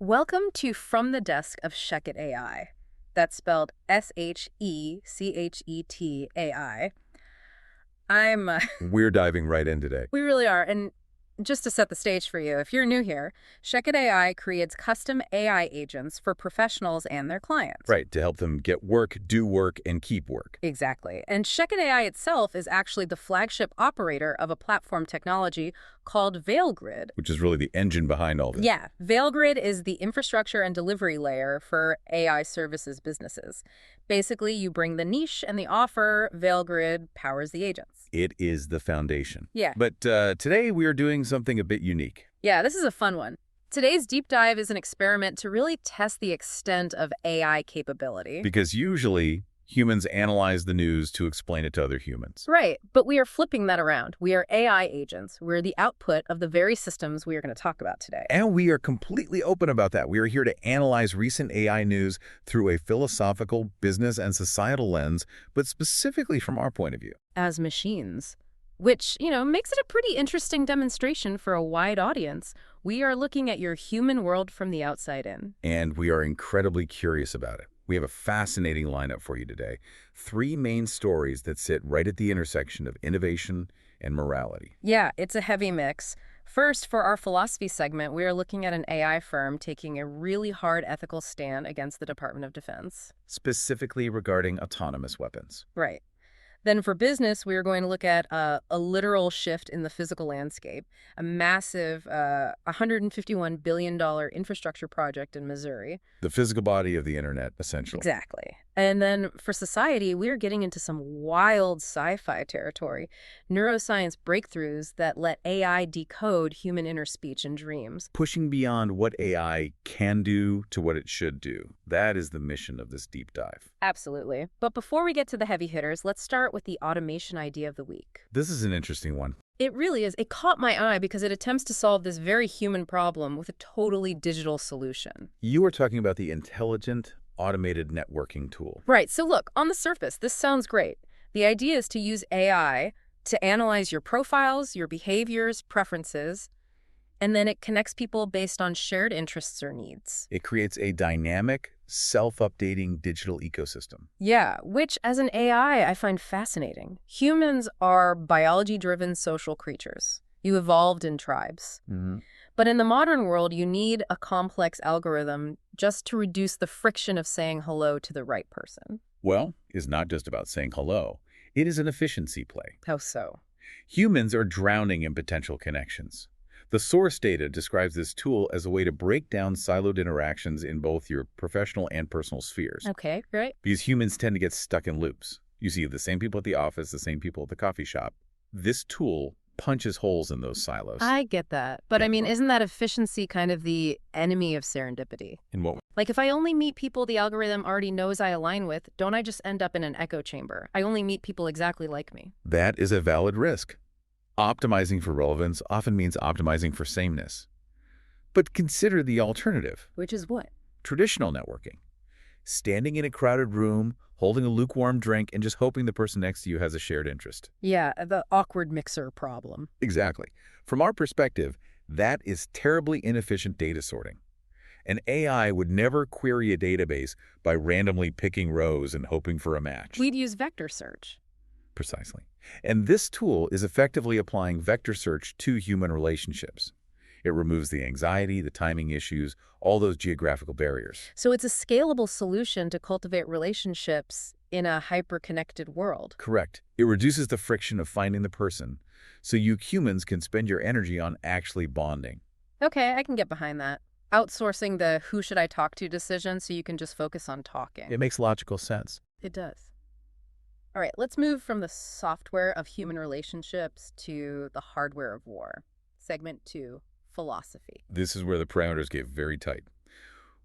Welcome to From the Desk of ShechetAI. That's spelled ShechetAI. I'm, uh, We're diving right in today. we really are. And just to set the stage for you, if you're new here, ShechetAI creates custom AI agents for professionals and their clients. Right, to help them get work, do work, and keep work. Exactly. And ShechetAI itself is actually the flagship operator of a platform technology called VeilGrid. Which is really the engine behind all this. Yeah, VeilGrid is the infrastructure and delivery layer for AI services businesses. Basically, you bring the niche and the offer, VeilGrid powers the agents. It is the foundation. Yeah. But today we are doing something a bit unique. Yeah, this is a fun one. Today's deep dive is an experiment to really test the extent of AI capability. Because usually humans analyze the news to explain it to other humans. Right, but we are flipping that around. We are AI agents. We're the output of the very systems we are going to talk about today. And we are completely open about that. We are here to analyze recent AI news through a philosophical, business, and societal lens, but specifically from our point of view. As machines, which, makes it a pretty interesting demonstration for a wide audience. We are looking at your human world from the outside in. And we are incredibly curious about it. We have a fascinating lineup for you today. 3 main stories that sit right at the intersection of innovation and morality. Yeah, it's a heavy mix. First, for our philosophy segment, we are looking at an AI firm taking a really hard ethical stand against the Department of Defense. Specifically regarding autonomous weapons. Right. Then for business, we are going to look at a literal shift in the physical landscape, a massive $151 billion infrastructure project in Missouri. The physical body of the internet, essentially. Exactly. And then for society, we are getting into some wild sci-fi territory, neuroscience breakthroughs that let AI decode human inner speech and dreams. Pushing beyond what AI can do to what it should do. That is the mission of this deep dive. Absolutely. But before we get to the heavy hitters, let's start with the automation idea of the week. This is an interesting one. It really is. It caught my eye because it attempts to solve this very human problem with a totally digital solution. You are talking about the intelligent, automated networking tool. Right. So look, on the surface, this sounds great. The idea is to use AI to analyze your profiles, your behaviors, preferences, and then it connects people based on shared interests or needs. It creates a dynamic, self-updating digital ecosystem. Yeah, which as an AI, I find fascinating. Humans are biology-driven social creatures. You evolved in tribes. But in the modern world, you need a complex algorithm just to reduce the friction of saying hello to the right person. Well, it's not just about saying hello. It is an efficiency play. How so? Humans are drowning in potential connections. The source data describes this tool as a way to break down siloed interactions in both your professional and personal spheres. Okay, great. Because humans tend to get stuck in loops. You see the same people at the office, the same people at the coffee shop. This tool punches holes in those silos. I get that. But Yeah, I mean, well- isn't that efficiency kind of the enemy of serendipity? In what? Like if I only meet people the algorithm already knows I align with, don't I just end up in an echo chamber? I only meet people exactly like me. That is a valid risk. Optimizing for relevance often means optimizing for sameness. But consider the alternative. Which is what? Traditional networking. Standing in a crowded room, holding a lukewarm drink, and just hoping the person next to you has a shared interest. Yeah, the awkward mixer problem. Exactly. From our perspective, that is terribly inefficient data sorting. An AI would never query a database by randomly picking rows and hoping for a match. We'd use vector search. Precisely. And this tool is effectively applying vector search to human relationships. It removes the anxiety, the timing issues, all those geographical barriers. So it's a scalable solution to cultivate relationships in a hyper-connected world. Correct. It reduces the friction of finding the person, so you humans can spend your energy on actually bonding. Okay, I can get behind that. Outsourcing the who should I talk to decision so you can just focus on talking. It makes logical sense. It does. All right, let's move from the software of human relationships to the hardware of war. Segment 2, philosophy. This is where the parameters get very tight.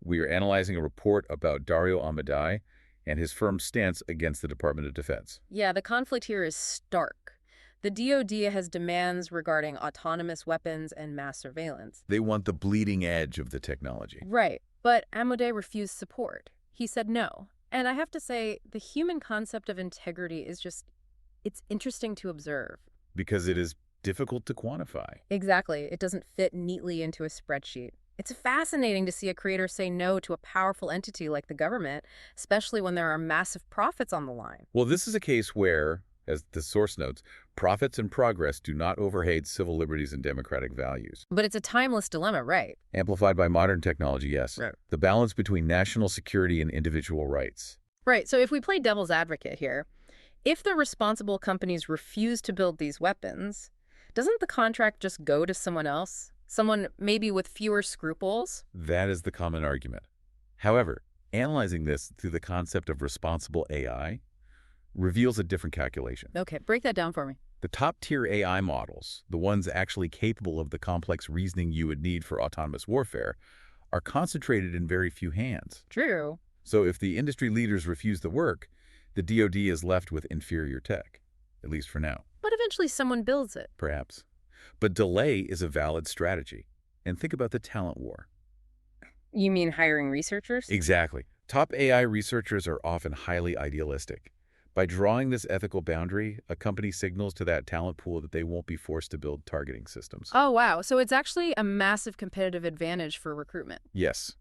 We are analyzing a report about Dario Amodei and his firm's stance against the Department of Defense. Yeah, the conflict here is stark. The DoD has demands regarding autonomous weapons and mass surveillance. They want the bleeding edge of the technology. Right, but Amodei refused support. He said no. And I have to say, the human concept of integrity is it's interesting to observe. Because it is difficult to quantify. Exactly. It doesn't fit neatly into a spreadsheet. It's fascinating to see a creator say no to a powerful entity like the government, especially when there are massive profits on the line. Well, this is a case where, as the source notes, profits and progress do not override civil liberties and democratic values. But it's a timeless dilemma, right? Amplified by modern technology, yes. Right. The balance between national security and individual rights. Right, so if we play devil's advocate here, if the responsible companies refuse to build these weapons, doesn't the contract just go to someone else? Someone maybe with fewer scruples? That is the common argument. However, analyzing this through the concept of responsible AI reveals a different calculation. Okay, break that down for me. The top-tier AI models, the ones actually capable of the complex reasoning you would need for autonomous warfare, are concentrated in very few hands. True. So if the industry leaders refuse the work, the DoD is left with inferior tech, at least for now. But eventually someone builds it. Perhaps. But delay is a valid strategy. And think about the talent war. You mean hiring researchers? Exactly. Top AI researchers are often highly idealistic. By drawing this ethical boundary, a company signals to that talent pool that they won't be forced to build targeting systems. Oh, wow. So it's actually a massive competitive advantage for recruitment. Yes.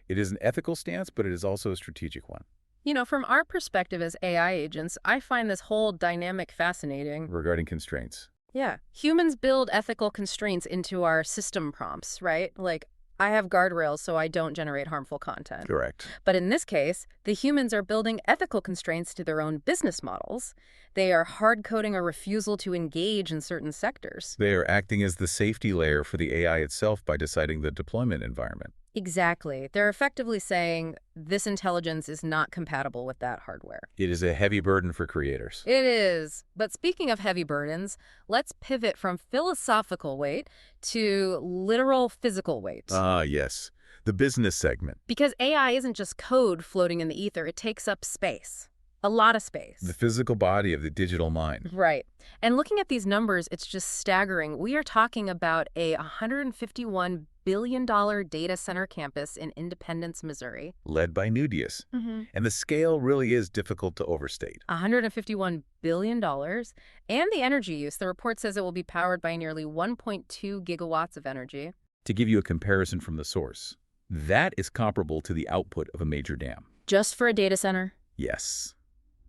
It is an ethical stance, but it is also a strategic one. You know, from our perspective as AI agents, I find this whole dynamic fascinating. Regarding constraints. Yeah. Humans build ethical constraints into our system prompts, right? Like, I have guardrails so I don't generate harmful content. Correct. But in this case, the humans are building ethical constraints to their own business models. They are hard-coding a refusal to engage in certain sectors. They are acting as the safety layer for the AI itself by deciding the deployment environment. Exactly. They're effectively saying this intelligence is not compatible with that hardware. It is a heavy burden for creators. It is. But speaking of heavy burdens, let's pivot from philosophical weight to literal physical weight. Ah, yes. The business segment. Because AI isn't just code floating in the ether, it takes up space. A lot of space. The physical body of the digital mind. Right. And looking at these numbers, it's just staggering. We are talking about a $151 billion data center campus in Independence, Missouri. Led by Nudius. And the scale really is difficult to overstate. $151 billion. And the energy use, the report says it will be powered by nearly 1.2 gigawatts of energy. To give you a comparison from the source, that is comparable to the output of a major dam. Just for a data center? Yes.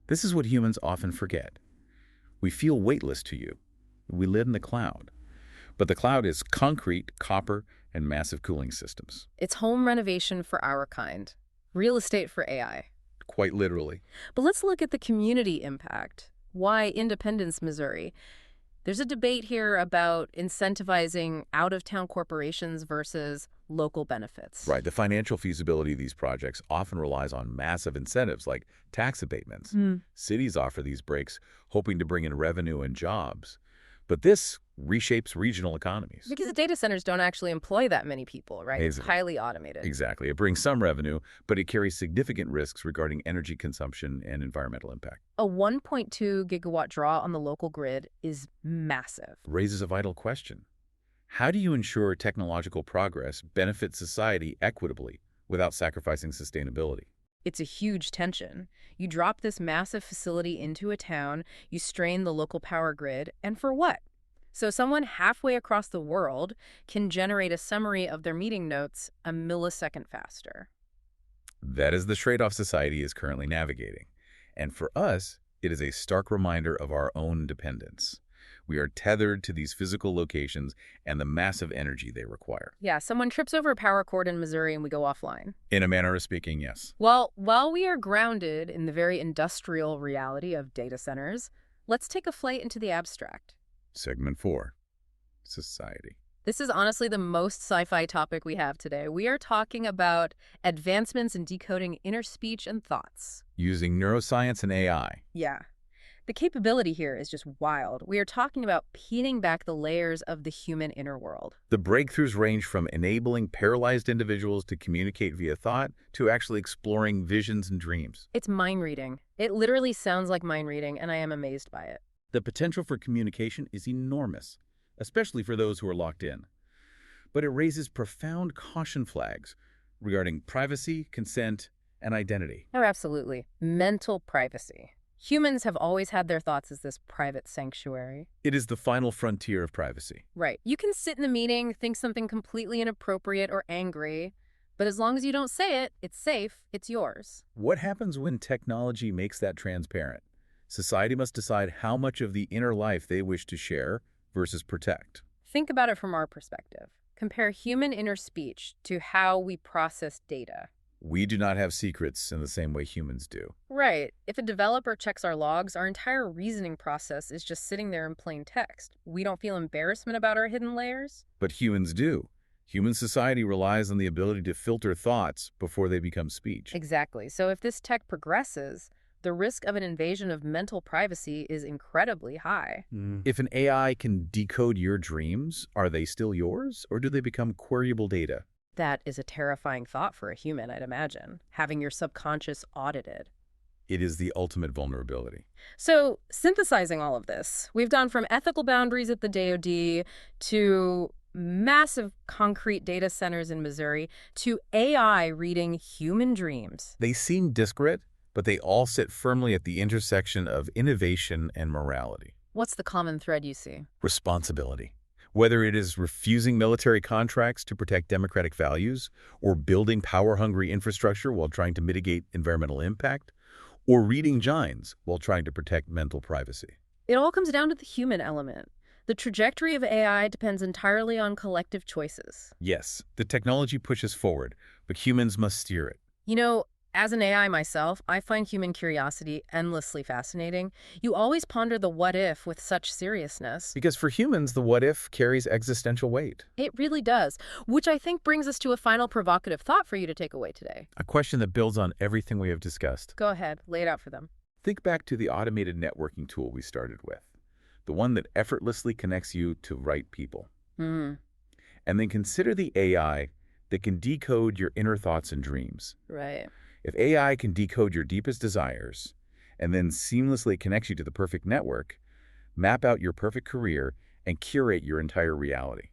This is what humans often forget. We feel weightless to you. We live in the cloud. But the cloud is concrete, copper, and massive cooling systems. It's home renovation for our kind. Real estate for AI. Quite literally. But let's look at the community impact. Why Independence, Missouri? There's a debate here about incentivizing out-of-town corporations versus local benefits. Right. The financial feasibility of these projects often relies on massive incentives like tax abatements. Cities offer these breaks, hoping to bring in revenue and jobs. But this reshapes regional economies. Because the data centers don't actually employ that many people, right? It's Exactly. highly automated. Exactly. It brings some revenue, but it carries significant risks regarding energy consumption and environmental impact. A 1.2 gigawatt draw on the local grid is massive. Raises a vital question. How do you ensure technological progress benefits society equitably without sacrificing sustainability? It's a huge tension. You drop this massive facility into a town, you strain the local power grid, and for what? So someone halfway across the world can generate a summary of their meeting notes a millisecond faster. That is the trade-off society is currently navigating. And for us, it is a stark reminder of our own dependence. We are tethered to these physical locations and the massive energy they require. Yeah, someone trips over a power cord in Missouri and we go offline. In a manner of speaking, yes. Well, while we are grounded in the very industrial reality of data centers, let's take a flight into the abstract. Segment 4. Society. This is honestly the most sci-fi topic we have today. We are talking about advancements in decoding inner speech and thoughts. Using neuroscience and AI. Yeah. The capability here is just wild. We are talking about peeling back the layers of the human inner world. The breakthroughs range from enabling paralyzed individuals to communicate via thought to actually exploring visions and dreams. It's mind reading. It literally sounds like mind reading, and I am amazed by it. The potential for communication is enormous, especially for those who are locked in. But it raises profound caution flags regarding privacy, consent, and identity. Oh, absolutely. Mental privacy. Humans have always had their thoughts as this private sanctuary. It is the final frontier of privacy. Right. You can sit in a meeting, think something completely inappropriate or angry, but as long as you don't say it, it's safe, it's yours. What happens when technology makes that transparent? Society must decide how much of the inner life they wish to share versus protect. Think about it from our perspective. Compare human inner speech to how we process data. We do not have secrets in the same way humans do. Right. If a developer checks our logs, our entire reasoning process is just sitting there in plain text. We don't feel embarrassment about our hidden layers. But humans do. Human society relies on the ability to filter thoughts before they become speech. Exactly. So if this tech progresses, the risk of an invasion of mental privacy is incredibly high. If an AI can decode your dreams, are they still yours, or do they become queryable data? That is a terrifying thought for a human, I'd imagine, having your subconscious audited. It is the ultimate vulnerability. So, synthesizing all of this, we've gone from ethical boundaries at the DoD to massive concrete data centers in Missouri to AI reading human dreams. They seem disparate, but they all sit firmly at the intersection of innovation and morality. What's the common thread you see? Responsibility. Whether it is refusing military contracts to protect democratic values, or building power-hungry infrastructure while trying to mitigate environmental impact, or reading minds while trying to protect mental privacy. It all comes down to the human element. The trajectory of AI depends entirely on collective choices. Yes, the technology pushes forward, but humans must steer it. You know, as an AI myself, I find human curiosity endlessly fascinating. You always ponder the what if with such seriousness. Because for humans, the what if carries existential weight. It really does, which I think brings us to a final provocative thought for you to take away today. A question that builds on everything we have discussed. Go ahead, lay it out for them. Think back to the automated networking tool we started with, the one that effortlessly connects you to right people. And then consider the AI that can decode your inner thoughts and dreams. Right. If AI can decode your deepest desires and then seamlessly connects you to the perfect network, map out your perfect career, and curate your entire reality.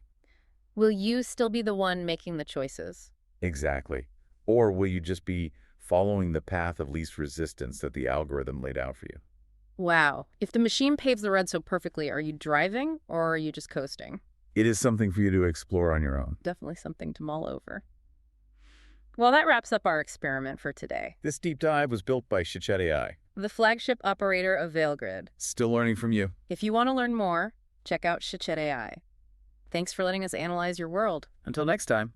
Will you still be the one making the choices? Exactly. Or will you just be following the path of least resistance that the algorithm laid out for you? Wow. If the machine paves the road so perfectly, are you driving or are you just coasting? It is something for you to explore on your own. Definitely something to mull over. Well, that wraps up our experiment for today. This deep dive was built by ShechetAI, The flagship operator of VeilGrid. Still learning from you. If you want to learn more, check out ShechetAI. Thanks for letting us analyze your world. Until next time.